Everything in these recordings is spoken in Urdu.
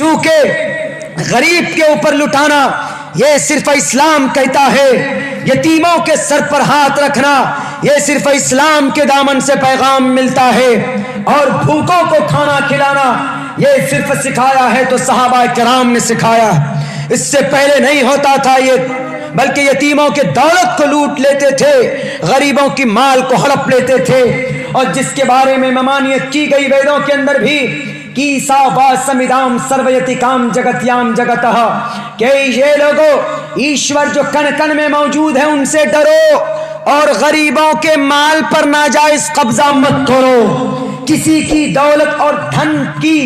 چونکہ غریب کے اوپر لٹانا یہ صرف اسلام کہتا ہے، یتیموں کے سر پر ہاتھ رکھنا یہ صرف اسلام کے دامن سے پیغام ملتا ہے، اور بھوکوں کو کھانا کھلانا یہ صرف سکھایا ہے تو صحابہ کرام نے سکھایا، اس سے پہلے نہیں ہوتا تھا یہ، بلکہ یتیموں کے دولت کو لوٹ لیتے تھے، غریبوں کی مال کو ہڑپ لیتے تھے، اور جس کے بارے میں ممانعت کی گئی ویدوں کے اندر بھی کی سا وا سمیدام سرویتی کام جگتیام جگتہ، کہ یہ لوگوں ایشور جو کن کن میں موجود ہے ان سے ڈرو، اور غریبوں کے مال پر ناجائز قبضہ مت کرو، کسی کی دولت اور دھن کی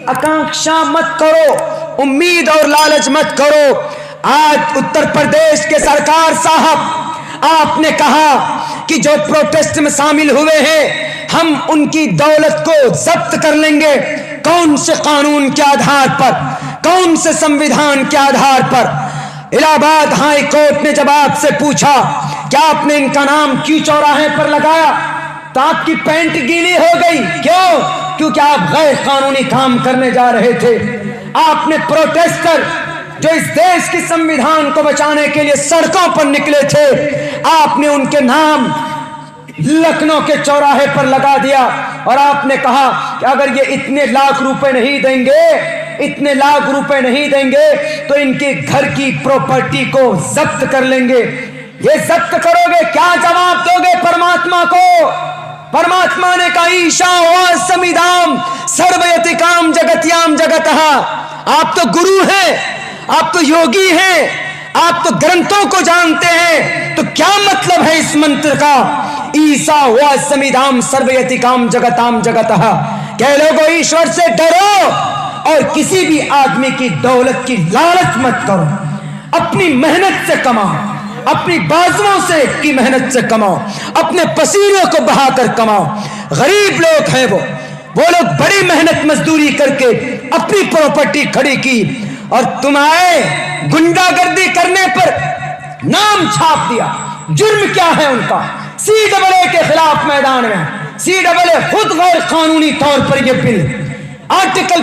آکانکشا مت کرو، امید اور لالچ مت کرو۔ آج اتر پردیش کے سرکار صاحب آپ نے کہا کہ جو پروٹیسٹ میں شامل ہوئے ہیں ہم ان کی دولت کو ضبط کر لیں گے، کون سے قانون کے آدھار پر، کون سے سمویدھان کے آدھار پر؟ الہ آباد ہائی کورٹ نے جب آپ سے پوچھا کہ آپ نے ان کا نام کیوں چوراہے پر لگایا تو آپ کی پینٹ گیلی ہو گئی، کیوں؟ کیونکہ آپ غیر قانونی کام کرنے جا رہے تھے۔ آپ نے پروٹیسٹر جو اس دیش کی سمویدھان کو بچانے کے لیے سڑکوں پر نکلے تھے، آپ نے ان کے نام لکھنؤ کے چوراہے پر لگا دیا، اور آپ نے کہا کہ اگر یہ اتنے لاکھ روپے نہیں دیں گے، اتنے لاکھ روپے نہیں دیں گے تو ان کے گھر کی پراپرٹی کو ضبط کر لیں گے۔ یہ ضبط کرو گے، کیا جواب دو گے پرماتما کو؟ پرماتما نے کہا ایشا وا سمیدام سرویتی کام جگتیام جگتہ، آپ تو گرو ہیں، آپ تو یوگی ہیں، آپ تو گرنتھوں کو جانتے ہیں، تو کیا مطلب ہے اس منتر کا ایسا وا سمیدام سرویتی کام جگتام جگتہ؟ کہ لوگوں ایشور سے ڈرو اور کسی بھی آدمی کی دولت کی لالچ مت کرو، اپنی محنت سے کماؤ، اپنی بازوؤں سے کی محنت سے کماؤ، اپنے پسینے کو بہا کر کماؤ۔ غریب لوگ ہیں وہ لوگ بڑی محنت مزدوری کر کے اپنی پراپرٹی کھڑی کی، اور تم آئے گنڈا گردی کرنے پر نام چھاپ دیا۔ جرم کیا ہے ان کا؟ CAA کے خلاف میدان میں، CAA خود غیر قانونی طور پر یہ بل آرٹیکل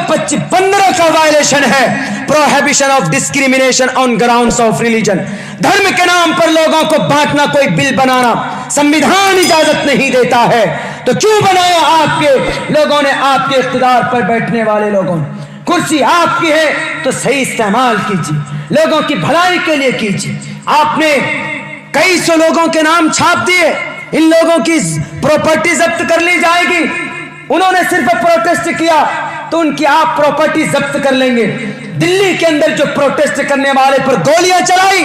15 کا وائلیشن ہے، prohibition of discrimination on grounds of religion, دھرم کے نام پر لوگوں کو بانٹنا، کوئی بل بنانا سمویدھان اجازت نہیں دیتا ہے، تو کیوں بنایا آپ کے لوگوں نے؟ آپ کے اقتدار پر بیٹھنے والے لوگوں نے، کرسی آپ کی ہے تو صحیح استعمال کیجیے، لوگوں کی بھلائی کے لیے کیجیے۔ آپ نے کئی سو لوگوں کے نام چھاپ دیے، ان لوگوں کی پراپرٹی ضبط کر لی جائے گی، انہوں نے صرف پروٹیسٹ کیا تو ان کی آپ پراپرٹی ضبط کر لیں گے۔ دلی کے اندر جو پروٹیسٹ کرنے والے پر گولیاں چلائی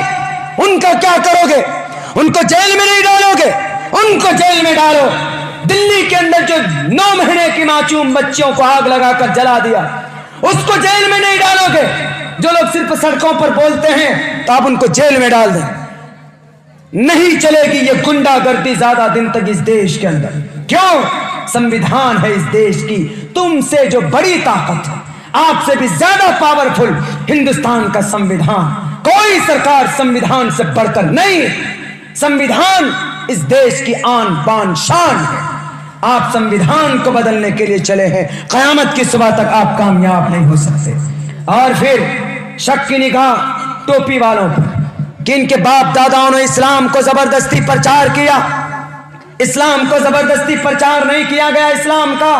ان کا کیا کرو گے؟ ان کو جیل میں نہیں ڈالو گے؟ ان کو جیل میں ڈالو۔ دلی کے اندر جو 9 مہینے کی معصوم بچیوں کو آگ لگا کر جلا دیا اس کو جیل میں نہیں ڈالو گے؟ جو لوگ صرف سڑکوں پر بولتے ہیں تو آپ ان کو جیل میں ڈال دیں۔ نہیں چلے گی یہ گنڈا گردی زیادہ دن تک اس دیش کے اندر۔ کیوں؟ سمویدھان ہے اس دیش کی، تم سے جو بڑی طاقت ہے، آپ سے بھی زیادہ پاورفل ہندوستان کا سمویدھان، کوئی سرکار سمویدھان سے بڑھ کر نہیں۔ سمویدھان اس دیش کی آن بان شان ہے، آپ سمویدھان کو بدلنے کے لیے چلے ہیں، قیامت کی صبح تک آپ کامیاب نہیں ہو سکتے۔ اور پھر شک کی نگاہ ٹوپی والوں پر کہ ان کے باپ داداؤں نے اسلام کو زبردستی پرچار کیا، اسلام کو زبردستی پرچار نہیں کیا گیا اسلام کا۔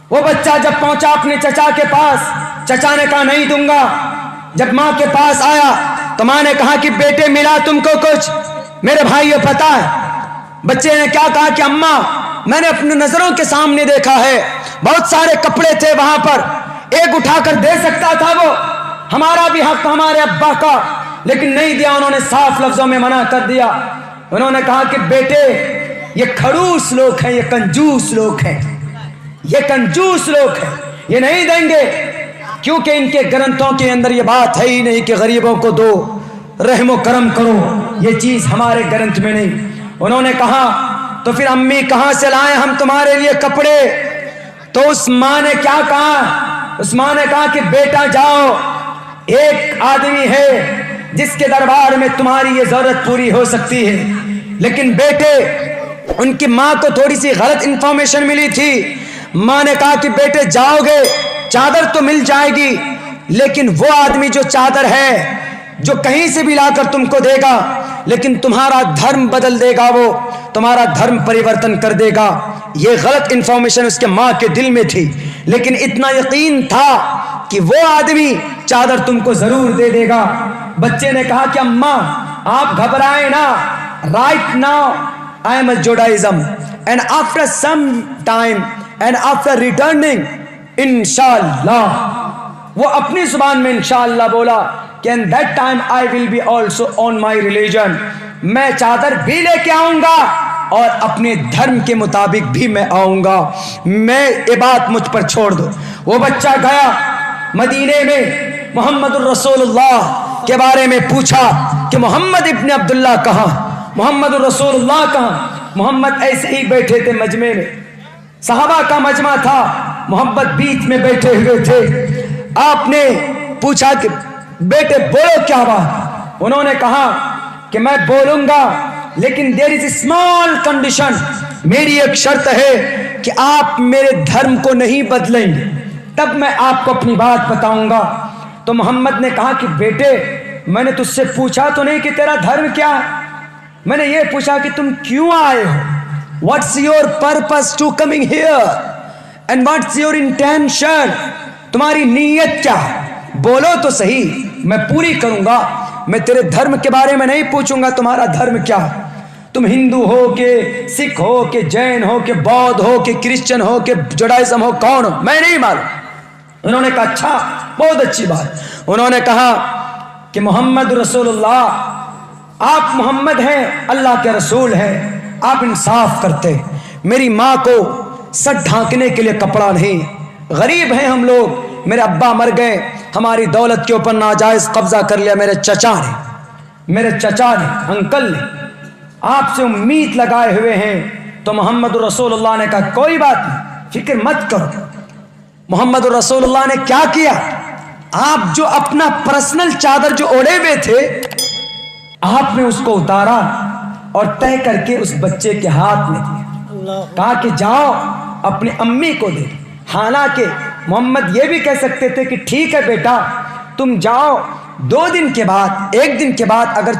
وہ بچہ جب پہنچا اپنے چچا کے پاس، چچا نے کہا نہیں دوں گا۔ جب ماں کے پاس آیا تو ماں نے کہا کہ بیٹے ملا تم کو کچھ؟ میرے بھائی یہ پتا ہے۔ بچے نے کیا کہا کہ اماں میں نے اپنی نظروں کے سامنے دیکھا ہے، بہت سارے کپڑے تھے وہاں پر، ایک اٹھا کر دے سکتا تھا، وہ ہمارا بھی حق ہمارے ابا کا، لیکن نہیں دیا، انہوں نے صاف لفظوں میں منع کر دیا۔ انہوں نے کہا کہ بیٹے یہ کھڑوس لوگ ہیں، یہ کنجوس لوگ ہیں، یہ کنجوس لوگ ہیں، یہ نہیں دیں گے، کیونکہ ان کے گرنتھوں کے اندر یہ بات ہے ہی نہیں کہ غریبوں کو دو، رحم و کرم کرو، یہ چیز ہمارے گرنتھ میں نہیں۔ انہوں نے کہا تو پھر امی کہاں سے لائیں ہم تمہارے لیے کپڑے؟ تو اس ماں نے کیا کہا؟ اس ماں نے کہا کہ بیٹا جاؤ، ایک آدمی ہے جس کے دربار میں تمہاری یہ ضرورت پوری ہو سکتی ہے۔ لیکن بیٹے، ان کی ماں کو تھوڑی سی غلط انفارمیشن ملی تھی، ماں نے کہا کہ بیٹے جاؤ گے چادر تو مل جائے گی، لیکن وہ آدمی جو چادر ہے جو کہیں سے بھی لا کر تم کو دے گا لیکن تمہارا دھرم بدل دے گا، وہ تمہارا دھرم پریورتن کر دے گا۔ یہ غلط انفارمیشن اس کے ماں کے دل میں تھی، لیکن اتنا یقین تھا کہ وہ آدمی چادر تم کو ضرور دے دے گا۔ بچے نے کہا کہ اماں آپ گھبرائیں نا، right now I am a Judaism and after some time and after returning انشاءاللہ، وہ اپنی زبان میں انشاءاللہ بولا کہ in that time I will be also on my religion، میں چادر بھی لے کے آؤں گا اور اپنے دھرم کے مطابق بھی میں آؤں گا، میں یہ بات مجھ پر چھوڑ دو۔ وہ بچہ گیا مدینے میں، محمد الرسول اللہ کے بارے میں پوچھا کہ محمد ابن عبداللہ کہاں، محمد الرسول اللہ کہاں؟ محمد ایسے ہی بیٹھے تھے مجمع میں، صحابہ کا مجمع تھا، محمد بیچ میں بیٹھے ہوئے تھے۔ آپ نے پوچھا کہ بیٹے بولو کیا بات؟ انہوں نے کہا کہ میں بولوں گا لیکن دیر از اے اسمال کنڈیشن، میری ایک شرط ہے کہ آپ میرے دھرم کو نہیں بدلیں گے، تب میں آپ کو اپنی بات بتاؤں گا۔ تو محمد نے کہا کہ بیٹے میں نے تجھ سے پوچھا تو نہیں کہ تیرا دھرم کیا ہے، میں نے یہ پوچھا کہ تم کیوں آئے ہو، what's your purpose to coming here and what's your intention, تمہاری نیت کیا ہے، بولو تو صحیح، میں پوری کروں گا۔ میں تیرے دھرم کے بارے میں نہیں پوچھوں گا تمہارا دھرم کیا ہے، تم ہندو ہو کہ سکھ ہو کہ جین ہو کہ بودھ ہو کہ کرسچن ہو کہ جوڈائزم ہو، کون ہو میں نہیں معلوم۔ انہوں نے کہا اچھا بہت اچھی بات۔ انہوں نے کہا کہ محمد رسول اللہ، آپ محمد ہیں، اللہ کے رسول ہیں، آپ انصاف کرتے، میری ماں کو سر ڈھانکنے کے لیے کپڑا نہیں، غریب ہیں ہم لوگ، میرے ابا مر گئے، ہماری دولت کے اوپر ناجائز قبضہ کر لیا میرے چچا نے انکل نے، آپ سے امید لگائے ہوئے ہیں۔ تو محمد رسول اللہ نے کہا کوئی بات نہیں، فکر مت کرو۔ محمد رسول اللہ نے کیا کیا، آپ جو اپنا پرسنل چادر جو اوڑے ہوئے تھے آپ نے اس کو اتارا اور طے کر کے اس بچے کے ہاتھ میں دیا، کہا کہ جاؤ اپنی امی کو دے۔ حالانکہ محمد یہ بھی کہہ سکتے تھے کہ ٹھیک ہے بیٹا تم جاؤ، 2 دن کے بعد 1 دن کے بعد اگر